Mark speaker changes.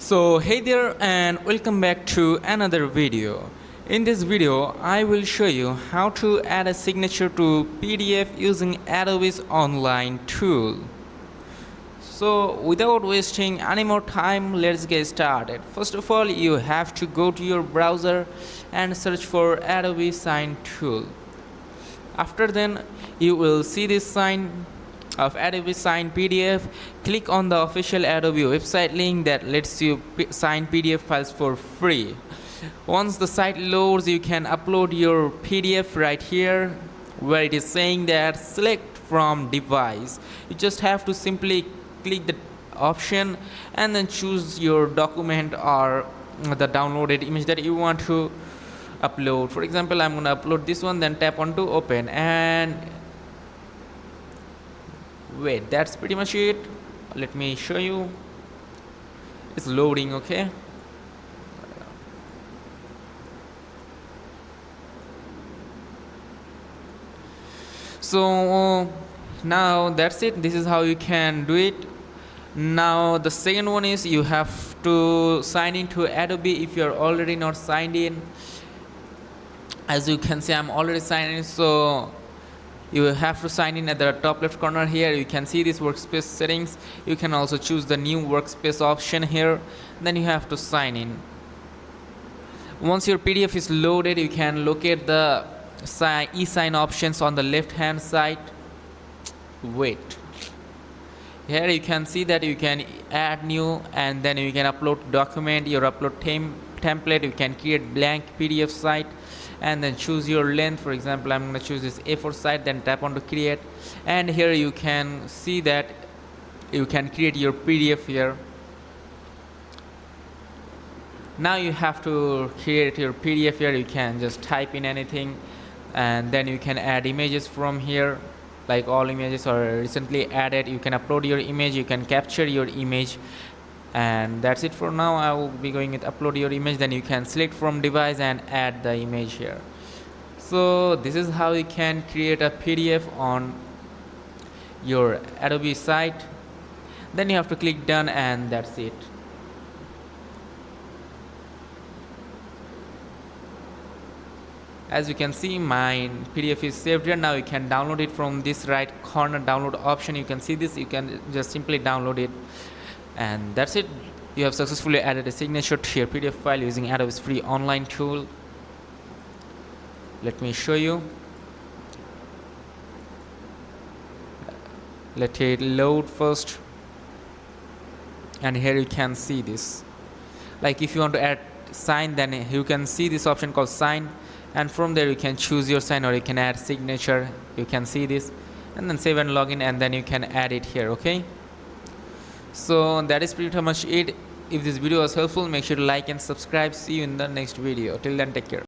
Speaker 1: So hey there and welcome back to another video. In this video I will show you how to add a signature to PDF using Adobe's online tool. So without wasting any more time, let's get started. First of all, you have to go to your browser and search for Adobe Sign tool. After then you will see this sign of Adobe Sign PDF. Click on the official Adobe website link that lets you sign PDF files for free. Once the site loads, you can upload your PDF right here where it is saying that select from device. You just have to simply click the option and then choose your document or the downloaded image that you want to upload. For example, I'm going to upload this one, then tap on to open and wait. That's pretty much it. Let me show you. It's loading. Okay, so now that's it. This is how you can do it. Now the second one is you have to sign into Adobe if you're already not signed in. As you can see, I'm already signed in, so you have to sign in at the top left corner here. You can see this workspace settings. You can also choose the new workspace option here. Then you have to sign in. Once your PDF is loaded, you can locate the e-sign options on the left hand side. Wait, here you can see that you can add new, and then you can upload document, your upload template. You can create blank PDF site and then choose your length. For example, I'm going to choose this A4 site, then tap on to create, and here you can see that you can create your PDF here. Now you have to create your PDF here. You can just type in anything and then you can add images from here, like all images are recently added. You can upload your image, you can capture your image, and that's it for now. I will be going with upload your image. Then you can select from device and add the image here. So this is how you can create a PDF on your Adobe site. Then you have to click done and that's it. As you can see, my PDF is saved here. Now you can download it from this right corner download option. You can see this. You can just simply download it. And that's it. You have successfully added a signature to your PDF file using Adobe's free online tool. Let me show you. Let it load first. And here you can see this. Like if you want to add sign, then you can see this option called sign. And from there you can choose your sign or you can add signature. You can see this. And then save and login, and then you can add it here. Okay. So that is pretty much it. If this video was helpful, make sure to like and subscribe. See you in the next video. Till then, take care.